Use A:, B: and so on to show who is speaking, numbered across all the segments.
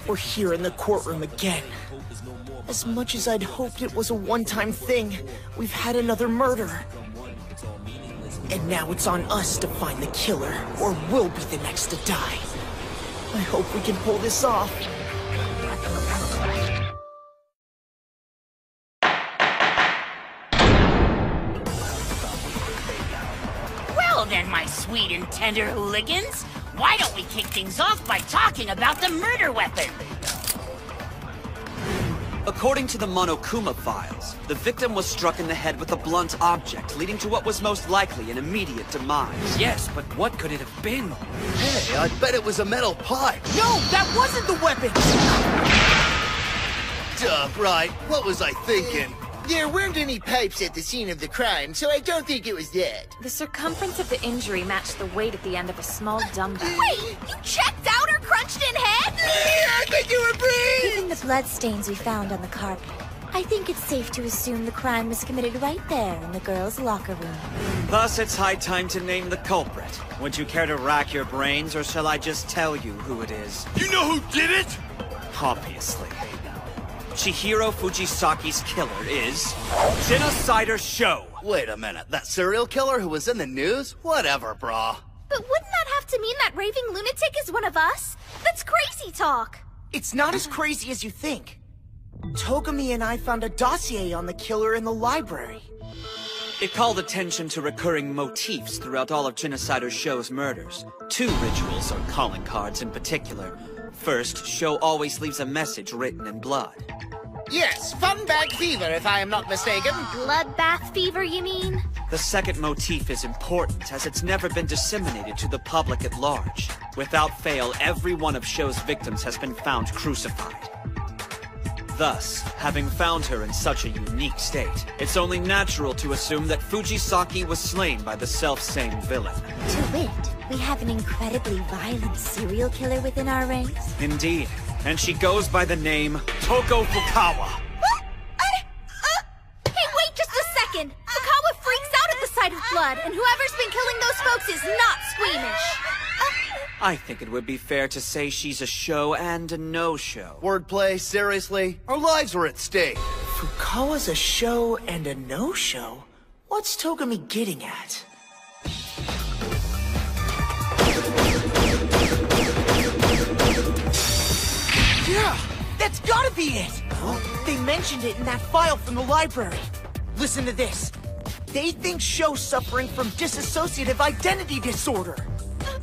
A: We're here in the courtroom again. As much as I'd hoped it was a one-time thing, we've had another murder. And now it's on us to find the killer, or we'll be the next to die. I hope we can pull this off.
B: Well then, my sweet and tender hooligans, why don't we kick things off by talking about the murder weapon?
C: According to the Monokuma files, the victim was struck in the head with a blunt object, leading to what was most likely an immediate demise.
D: Yes, but what could it have been?
E: Hey, I bet it was a metal pipe.
A: No, that wasn't the weapon!
E: Duh, right. What was I thinking?
F: There weren't any pipes at the scene of the crime, so I don't think it was that.
G: The circumference of the injury matched the weight at the end of a small dumbbell.
H: Wait, you checked out her crunched-in head?
F: I think you were brave!
I: Given the bloodstains we found on the carpet, I think it's safe to assume the crime was committed right there in the girls' locker room.
C: Thus, it's high time to name the culprit. Would you care to rack your brains, or shall I just tell you who it is?
E: You know who did it?
C: Obviously. Chihiro Fujisaki's killer is... Genocider Sho!
E: Wait a minute, that serial killer who was in the news? Whatever, brah.
H: But wouldn't that have to mean that raving lunatic is one of us? That's crazy talk!
A: It's not as crazy as you think. Togami and I found a dossier on the killer in the library.
C: It called attention to recurring motifs throughout all of Genocider Sho's murders. 2 rituals or calling cards in particular. First, Sho always leaves a message written in blood.
F: Yes, fun bag fever, if I am not mistaken.
H: Bloodbath fever, you mean?
C: The second motif is important, as it's never been disseminated to the public at large. Without fail, every one of Sho's victims has been found crucified. Thus, having found her in such a unique state, it's only natural to assume that Fujisaki was slain by the self-same villain.
I: To wit, we have an incredibly violent serial killer within our ranks.
C: Indeed, and she goes by the name Toko Fukawa.
H: Hey, wait just a second! Fukawa freaks out at the sight of blood, and whoever's been killing those folks is not squeamish.
C: I think it would be fair to say she's a show and a no-show.
E: Wordplay, seriously? Our lives were at stake.
A: Fukawa's a show and a no-show? What's Togami getting at? Yeah! That's gotta be it! They mentioned it in that file from the library. Listen to this. They think Sho's suffering from dissociative identity disorder.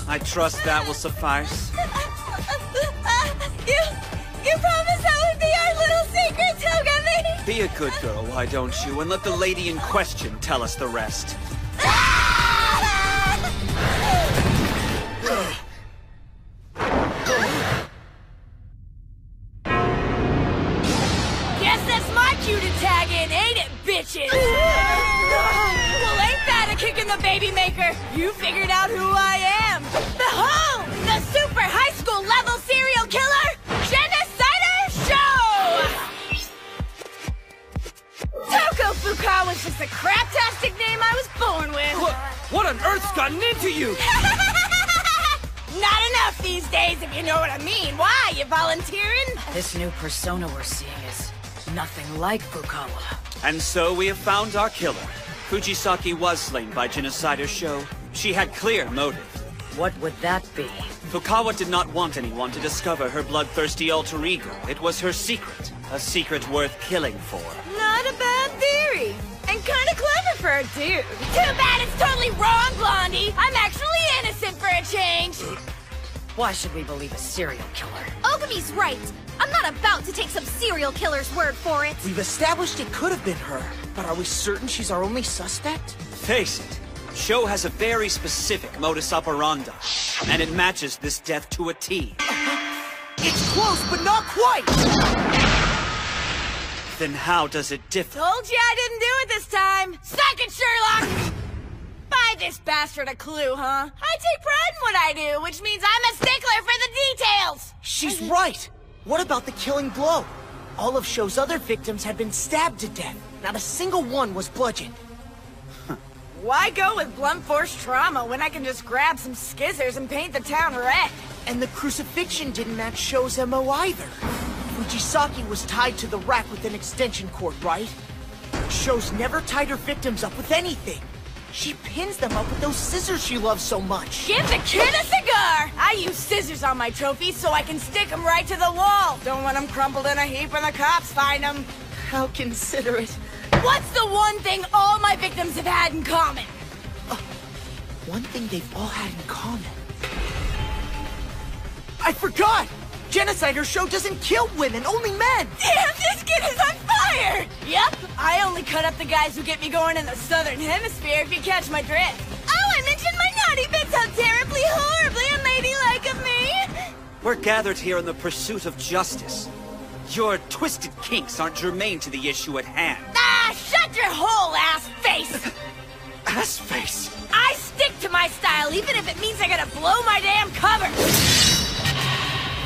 C: I trust that will suffice.
H: You promised that would be our little secret, Togami!
C: Be a good girl, why don't you, and let the lady in question tell us the rest.
B: Guess that's my cue to tag in, ain't it, bitches? Well, ain't that a kick in the baby maker? You figured out who I am. Behold, the super high school level serial killer, Genocider Sho! Toko Fukawa's just a craptastic name I was born with.
D: What on earth's gotten into you?
B: Not enough these days, if you know what I mean. Why, you volunteering?
J: This new persona we're seeing is nothing like Fukawa.
C: And so we have found our killer. Fujisaki was slain by Genocider Sho. She had clear motive.
J: What would that be?
C: Fukawa did not want anyone to discover her bloodthirsty alter ego. It was her secret. A secret worth killing for.
B: Not a bad theory. And kinda clever for a dude. Too bad it's totally wrong, Blondie. I'm actually innocent for a change.
J: Why should we believe a serial killer?
H: Ogami's right. I'm not about to take some serial killer's word for it.
A: We've established it could have been her, but are we certain she's our only suspect?
C: Face it, Sho has a very specific modus operandi, and it matches this death to a T.
A: It's close, but not quite!
C: Then how does it differ?
B: Told you I didn't do it this time. Suck it, Sherlock! Buy this bastard a clue, huh? I take pride in what I do, which means I'm a stickler for the details!
A: She's right! What about the killing blow? All of Sho's other victims had been stabbed to death. Not a single one was bludgeoned.
B: Why go with blunt force trauma when I can just grab some skizzers and paint the town red?
A: And the crucifixion didn't match Sho's MO either. Fujisaki was tied to the rack with an extension cord, right? Sho's never tied her victims up with anything. She pins them up with those scissors she loves so much.
B: Give the kid a cigar! I use scissors on my trophies so I can stick them right to the wall. Don't want them crumpled in a heap when the cops find them.
A: How considerate.
B: What's the one thing all my victims have had in common?
A: One thing they've all had in common. I forgot! Genocider Sho doesn't kill women, only men!
B: Damn, this kid is on fire! Yep, I only cut up the guys who get me going in the southern hemisphere, if you catch my drift. Oh, I mentioned my naughty bits! How terribly, horribly unladylike of me!
C: We're gathered here in the pursuit of justice. Your twisted kinks aren't germane to the issue at hand.
B: Ah, shut your hole, ass face!
C: Ass face?
B: I stick to my style, even if it means I gotta blow my damn cover!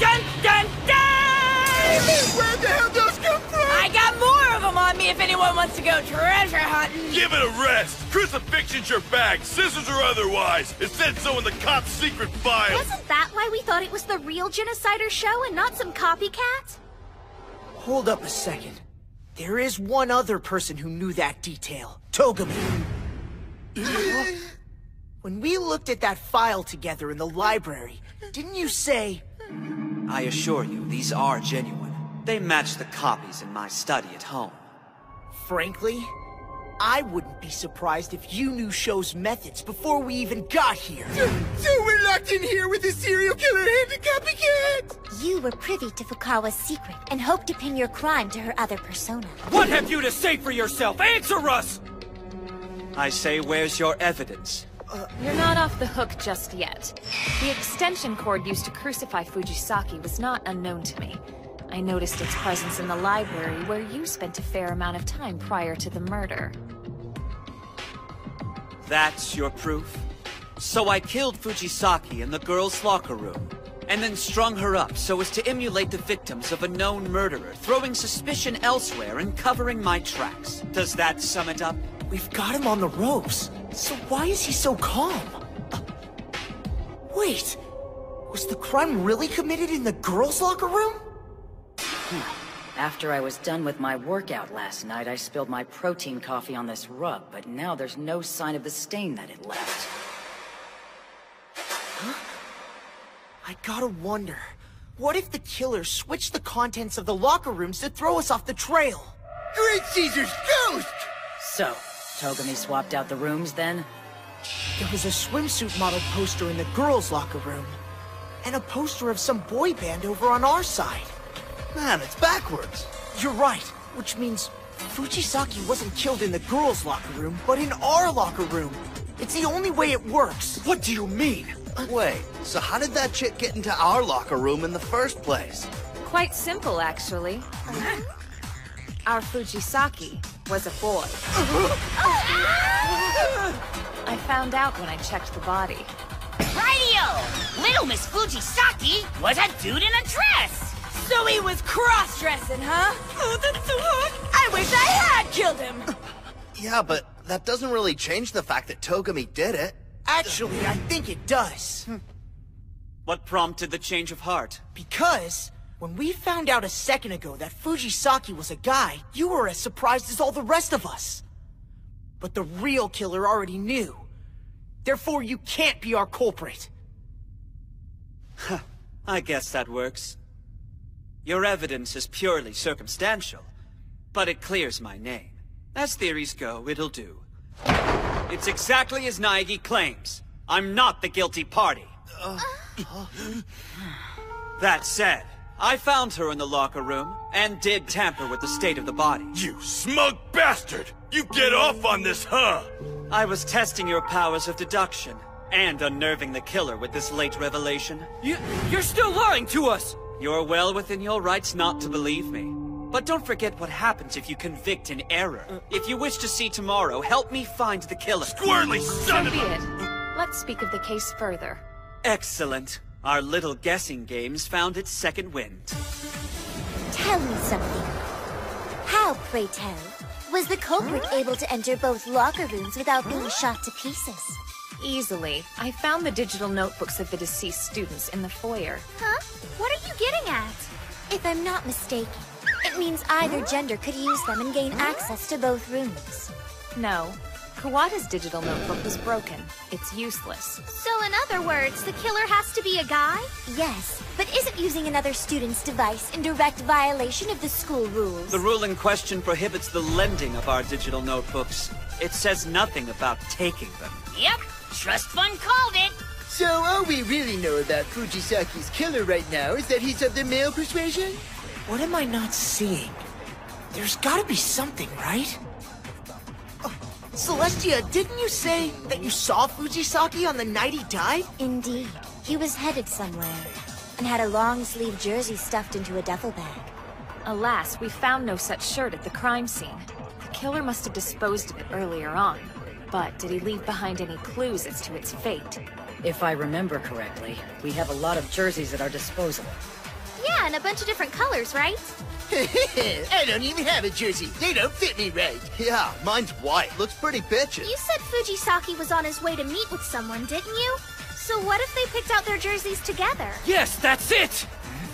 B: Dun dun dun!
F: Where'd the hell those come from?
B: I got more of them on me if anyone wants to go treasure hunting.
K: Give it a rest. Crucifixion's your bag, scissors or otherwise. It said so in the cop's secret file.
H: Wasn't that why we thought it was the real Genocider Sho and not some copycat?
A: Hold up a second. There is one other person who knew that detail. Togami. When we looked at that file together in the library, didn't you say...
C: I assure you, these are genuine. They match the copies in my study at home.
A: Frankly, I wouldn't be surprised if you knew Sho's methods before we even got here.
F: So we're locked in here with a serial killer and a copycat!
I: You were privy to Fukawa's secret and hoped to pin your crime to her other persona.
D: What have you to say for yourself? Answer us!
C: I say, where's your evidence?
G: You're not off the hook just yet. The extension cord used to crucify Fujisaki was not unknown to me. I noticed its presence in the library where you spent a fair amount of time prior to the murder.
C: That's your proof? So I killed Fujisaki in the girls' locker room, and then strung her up so as to emulate the victims of a known murderer, throwing suspicion elsewhere and covering my tracks. Does that sum it up?
A: We've got him on the ropes. So why is he so calm? Wait, was the crime really committed in the girls' locker room?
J: After I was done with my workout last night, I spilled my protein coffee on this rug, but now there's no sign of the stain that it left.
A: Huh? I gotta wonder, what if the killer switched the contents of the locker rooms to throw us off the trail?
F: Great Caesar's ghost!
J: So, Togami swapped out the rooms then?
A: There was a swimsuit model poster in the girls' locker room, and a poster of some boy band over on our side.
E: Man, it's backwards.
A: You're right, which means Fujisaki wasn't killed in the girls' locker room, but in our locker room. It's the only way it works.
C: What do you mean?
E: Wait, so how did that chick get into our locker room in the first place?
G: Quite simple, actually. Our Fujisaki was a boy. I found out when I checked the body.
B: Radio! Little Miss Fujisaki was a dude in a dress! So he was cross-dressing, huh? Oh, that's so hot! I wish I had killed him!
E: Yeah, but that doesn't really change the fact that Togami did it.
A: Actually, I think it does.
C: What prompted the change of heart?
A: Because when we found out a second ago that Fujisaki was a guy, you were as surprised as all the rest of us. But the real killer already knew. Therefore, you can't be our culprit.
C: I guess that works. Your evidence is purely circumstantial, but it clears my name. As theories go, it'll do. It's exactly as Naegi claims. I'm not the guilty party. That said, I found her in the locker room, and did tamper with the state of the body.
K: You smug bastard! You get off on this, huh?
C: I was testing your powers of deduction, and unnerving the killer with this late revelation.
D: You're still lying to us!
C: You're well within your rights not to believe me. But don't forget what happens if you convict in error. If you wish to see tomorrow, help me find the killer.
K: Squirrely son
G: So
K: of
G: be
K: a...
G: it. Let's speak of the case further.
C: Excellent. Our little guessing games found its second wind.
I: Tell me something. How, pray tell, Was the culprit able to enter both locker rooms without being shot to pieces?
G: Easily. I found the digital notebooks of the deceased students in the foyer.
H: Huh? What are you getting at?
I: If I'm not mistaken, it means either gender could use them and gain access to both rooms.
G: No. Kawada's digital notebook was broken. It's useless.
H: So in other words, the killer has to be a guy?
I: Yes, but isn't using another student's device in direct violation of the school rules?
C: The rule in question prohibits the lending of our digital notebooks. It says nothing about taking them.
B: Yep, Trust Fund called it.
F: So all we really know about Fujisaki's killer right now is that he's of the male persuasion?
A: What am I not seeing? There's gotta be something, right? Celestia, didn't you say that you saw Fujisaki on the night he died?
I: Indeed. He was headed somewhere, and had a long-sleeved jersey stuffed into a duffel bag.
G: Alas, we found no such shirt at the crime scene. The killer must have disposed of it earlier on. But did he leave behind any clues as to its fate?
J: If I remember correctly, we have a lot of jerseys at our disposal.
H: Yeah, and a bunch of different colors, right?
F: I don't even have a jersey. They don't fit me right.
E: Yeah, mine's white. Looks pretty bitchin'.
H: You said Fujisaki was on his way to meet with someone, didn't you? So what if they picked out their jerseys together?
D: Yes, that's it!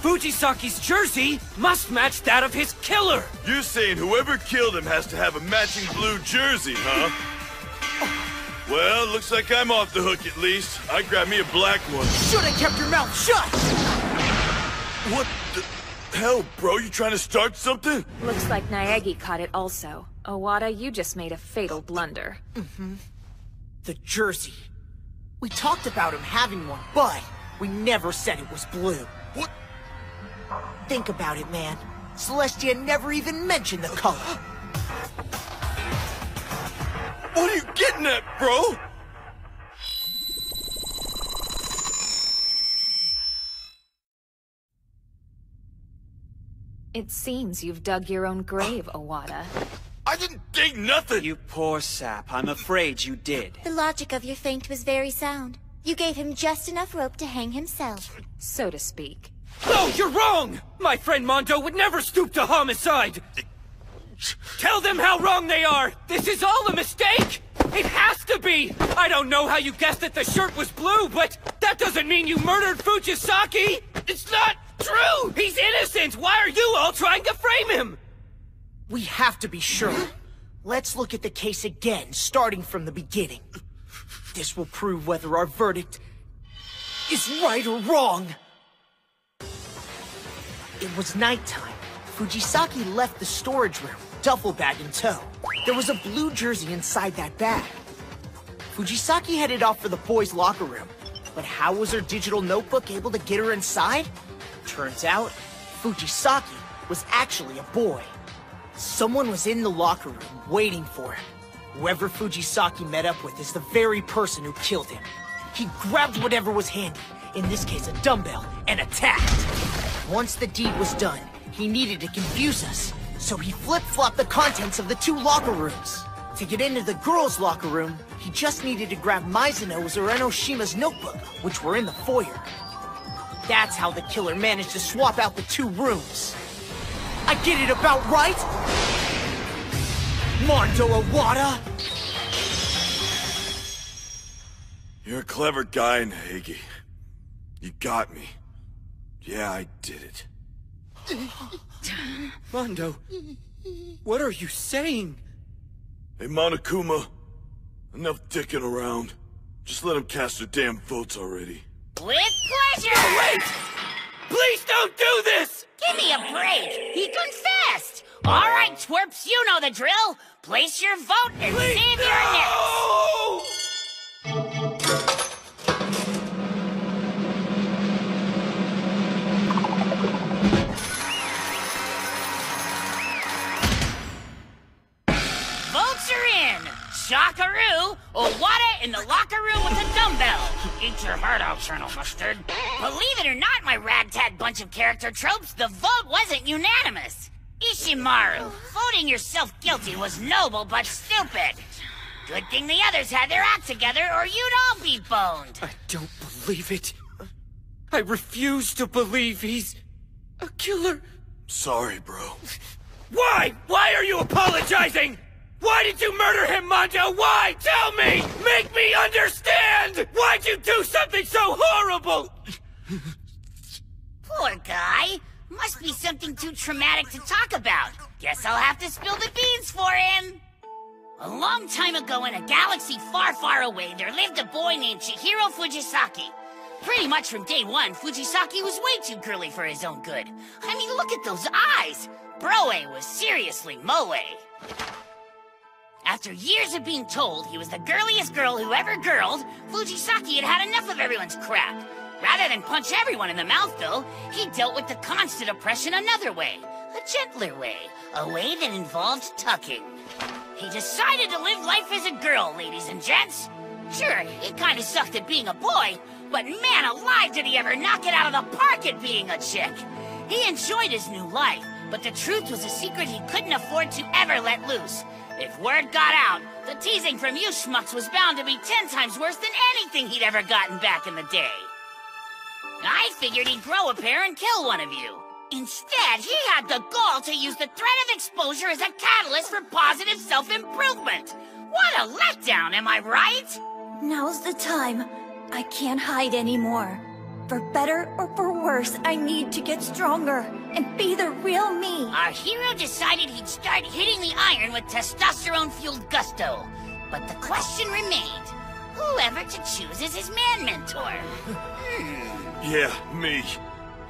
D: Fujisaki's jersey must match that of his killer!
K: You're saying whoever killed him has to have a matching blue jersey, huh? Well, looks like I'm off the hook at least. I grabbed me a black one.
A: Should've kept your mouth shut!
K: What the hell, bro? You trying to start something?
G: Looks like Naegi caught it also. Owada, you just made a fatal blunder.
A: The jersey. We talked about him having one, but we never said it was blue.
K: What?
A: Think about it, man. Celestia never even mentioned the color.
K: What are you getting at, bro?
G: It seems you've dug your own grave, Owada.
K: I didn't dig nothing!
C: You poor sap. I'm afraid you did.
I: The logic of your feint was very sound. You gave him just enough rope to hang himself.
G: So to speak.
D: No, you're wrong! My friend Mondo would never stoop to homicide! Tell them how wrong they are! This is all a mistake! It has to be! I don't know how you guessed that the shirt was blue, but that doesn't mean you murdered Fujisaki! It's not true! He's innocent! Why are you all trying to frame him?
A: We have to be sure. Let's look at the case again, starting from the beginning. This will prove whether our verdict is right or wrong. It was nighttime. Fujisaki left the storage room, duffel bag in tow. There was a blue jersey inside that bag. Fujisaki headed off for the boys' locker room. But how was her digital notebook able to get her inside? Turns out, Fujisaki was actually a boy. Someone was in the locker room waiting for him. Whoever Fujisaki met up with is the very person who killed him. He grabbed whatever was handy, in this case a dumbbell, and attacked. Once the deed was done, he needed to confuse us, so he flip-flopped the contents of the two locker rooms. To get into the girls' locker room, he just needed to grab Mizuno's or Enoshima's notebook, which were in the foyer. That's how the killer managed to swap out the two rooms. I get it about right? Mondo Owada?
K: You're a clever guy, Naegi. You got me. Yeah, I did it.
D: Mondo, what are you saying?
K: Hey, Monokuma, enough dicking around. Just let them cast their damn votes already.
B: With pleasure!
D: Wait! Please don't do this!
B: Give me a break! He confessed! Alright, twerps, you know the drill! Place your vote and
D: Please,
B: save your necks! Votes are in! Shockaroo, Owada in the locker room with a dumbbell. Eat your heart out, Colonel Mustard. Believe it or not, my ragtag bunch of character tropes, the vote wasn't unanimous. Ishimaru, voting yourself guilty was noble but stupid. Good thing the others had their act together or you'd all be boned.
D: I don't believe it. I refuse to believe he's a killer.
K: Sorry, bro.
D: Why? Why are you apologizing? Why did you murder him, Mondo? Why? Tell me! Make me understand! Why'd you do something so horrible?
L: Poor guy. Must be something too traumatic to talk about. Guess I'll have to spill the beans for him. A long time ago in a galaxy far, far away, there lived a boy named Chihiro Fujisaki. Pretty much from day one, Fujisaki was way too girly for his own good. I mean, look at those eyes! Broe was seriously moe. After years of being told he was the girliest girl who ever girled, Fujisaki had had enough of everyone's crap. Rather than punch everyone in the mouth, though, he dealt with the constant oppression another way. A gentler way. A way that involved tucking. He decided to live life as a girl, ladies and gents. Sure, he kinda sucked at being a boy, but man alive did he ever knock it out of the park at being a chick. He enjoyed his new life, but the truth was a secret he couldn't afford to ever let loose. If word got out, the teasing from you schmucks was bound to be 10 times worse than anything he'd ever gotten back in the day. I figured he'd grow a pair and kill one of you. Instead, he had the gall to use the threat of exposure as a catalyst for positive self-improvement. What a letdown, am I right?
I: Now's the time. I can't hide anymore. For better or for worse, I need to get stronger and be the real me.
L: Our hero decided he'd start hitting the iron with testosterone-fueled gusto. But the question remained, whoever to choose as his man mentor?
K: Yeah, me.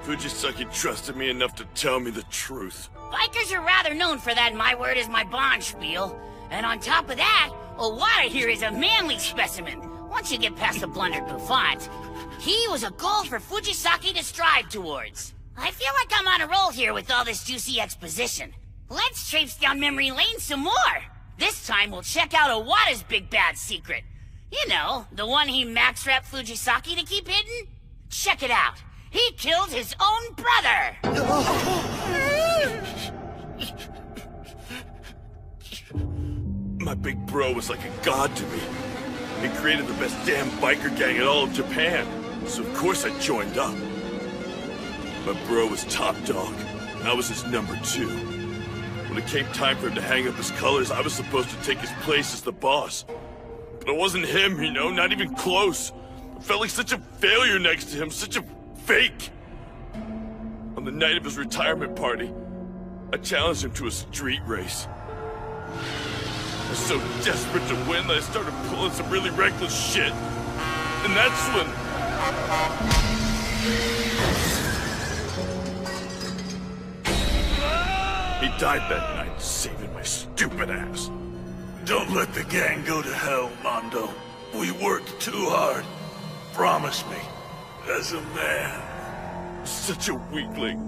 K: Fujisaki trusted me enough to tell me the truth.
L: Bikers are rather known for that my word is my bond spiel. And on top of that, Owada here is a manly specimen. Once you get past the blundered bouffant, he was a goal for Fujisaki to strive towards. I feel like I'm on a roll here with all this juicy exposition. Let's traipse down memory lane some more. This time we'll check out Owada's big bad secret. You know, the one he max-wrapped Fujisaki to keep hidden? Check it out. He killed his own brother!
K: My big bro was like a god to me. He created the best damn biker gang in all of Japan, so of course I joined up. My bro was top dog, and I was his number 2. When it came time for him to hang up his colors, I was supposed to take his place as the boss. But it wasn't him, you know, not even close. I felt like such a failure next to him, such a fake. On the night of his retirement party, I challenged him to a street race. I was so desperate to win that I started pulling some really reckless shit. And that's when... he died that night, saving my stupid ass.
M: Don't let the gang go to hell, Mondo. We worked too hard. Promise me, as a man.
K: Such a weakling.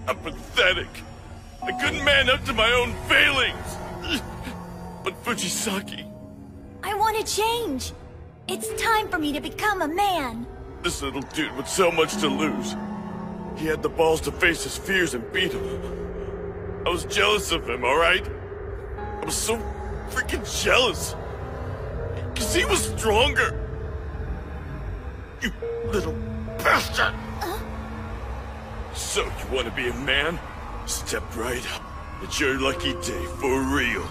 K: I'm pathetic. I couldn't man up to my own failings. But Fujisaki...
I: I want to change. It's time for me to become a man.
K: This little dude with so much to lose. He had the balls to face his fears and beat them. I was jealous of him, alright? I was so freaking jealous. 'Cause he was stronger. You little bastard! So, you want to be a man? Step right up. It's your lucky day, for real.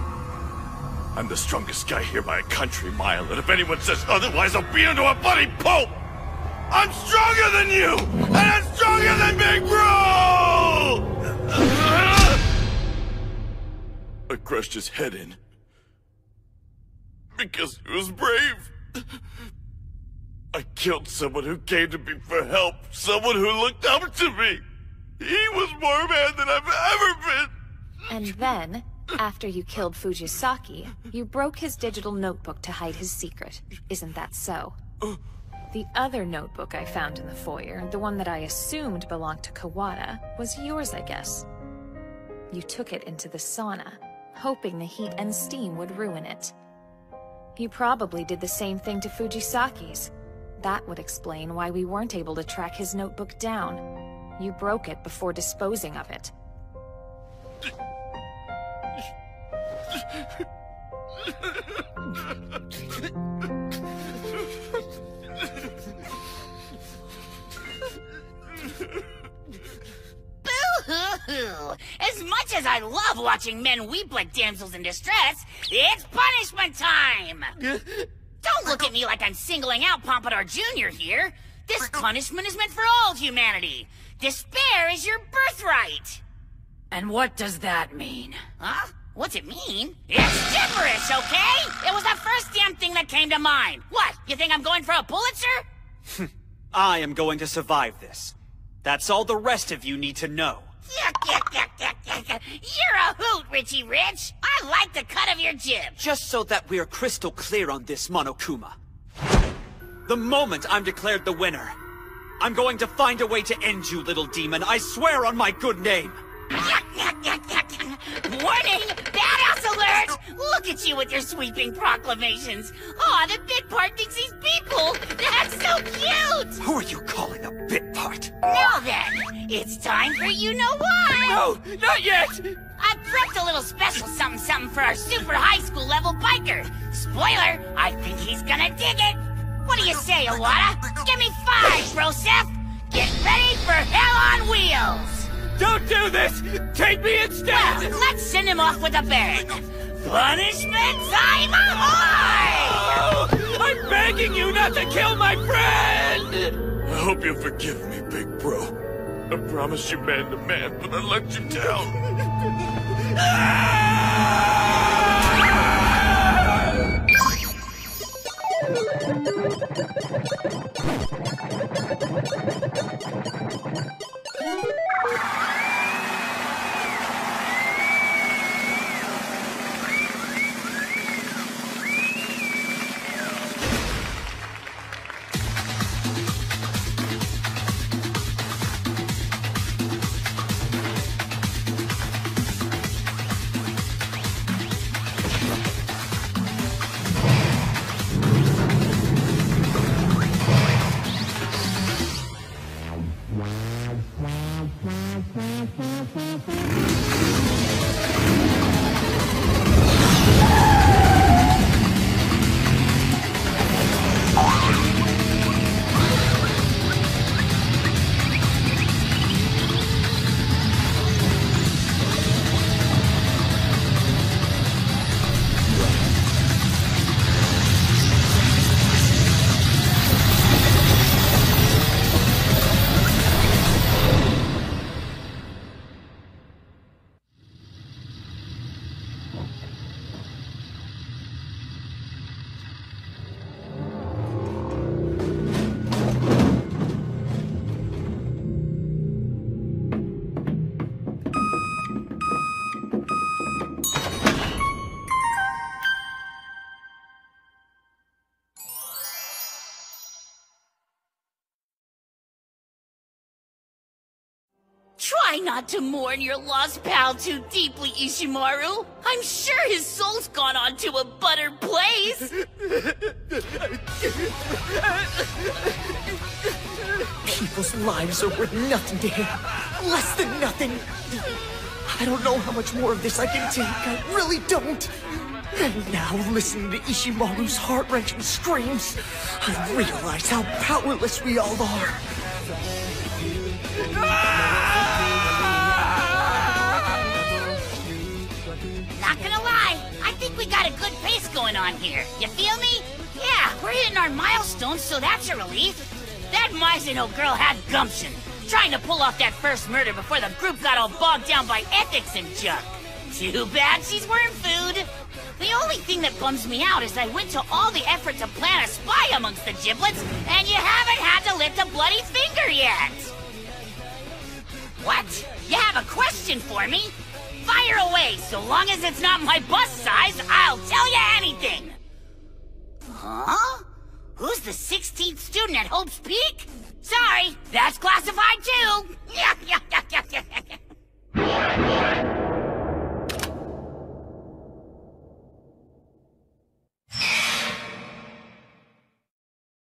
K: I'm the strongest guy here by a country mile, and if anyone says otherwise, I'll beat him to a bloody pulp! I'm stronger than you! And I'm stronger than Big Bro! I crushed his head in. Because he was brave. I killed someone who came to me for help. Someone who looked up to me. He was more man than I've ever been.
G: And then, after you killed Fujisaki, you broke his digital notebook to hide his secret. Isn't that so? The other notebook I found in the foyer, the one that I assumed belonged to Kawada, was yours, I guess. You took it into the sauna, hoping the heat and steam would ruin it. You probably did the same thing to Fujisaki's. That would explain why we weren't able to track his notebook down. You broke it before disposing of it.
L: Boo-hoo-hoo! As much much as I love watching men weep like damsels in distress, it's punishment time! Don't look at me like I'm singling out Pompadour Jr. here. This punishment is meant for all humanity. Despair is your birthright.
J: And what does that mean?
L: Huh? What's it mean? It's gibberish, okay? It was the first damn thing that came to mind. What? You think I'm going for a Pulitzer?
C: I am going to survive this. That's all the rest of you need to know.
L: You're a hoot, Richie Rich. I like the cut of your jib.
C: Just so that we're crystal clear on this, Monokuma. The moment I'm declared the winner, I'm going to find a way to end you, little demon. I swear on my good name.
L: Warning! Badass alert! Look at you with your sweeping proclamations. Aw, the bit part thinks he's people. That's so cute!
C: Who are you calling a bit part?
L: Now then, it's time for you know what?
D: No, not yet!
L: I prepped a little special something for our super high school level biker. Spoiler, I think he's gonna dig it. What do you say, Iwata? Give me 5, Broseph! Get ready for hell on wheels!
D: Don't do this! Take me instead!
L: Well, let's send him off with a bang. Punishment time ahoy!
D: Oh, I'm begging you not to kill my friend!
K: I hope you'll forgive me, big bro. I promised you man to man, but I let you down!
L: Try not to mourn your lost pal too deeply, Ishimaru. I'm sure his soul's gone on to a better place.
A: People's lives are worth nothing to him. Less than nothing. I don't know how much more of this I can take. I really don't. And now, listening to Ishimaru's heart-wrenching screams, I realize how powerless we all are.
L: Not gonna lie, I think we got a good pace going on here. You feel me? Yeah, we're hitting our milestones, so that's a relief. That Mizuno girl had gumption, trying to pull off that first murder before the group got all bogged down by ethics and junk. Too bad she's wearing food. The only thing that bums me out is I went to all the effort to plant a spy amongst the giblets, and you haven't had to lift a bloody finger yet! What? You have a question for me? Fire away, so long as it's not my bust size, I'll tell you anything! Huh? Who's the 16th student at Hope's Peak? Sorry, that's classified too!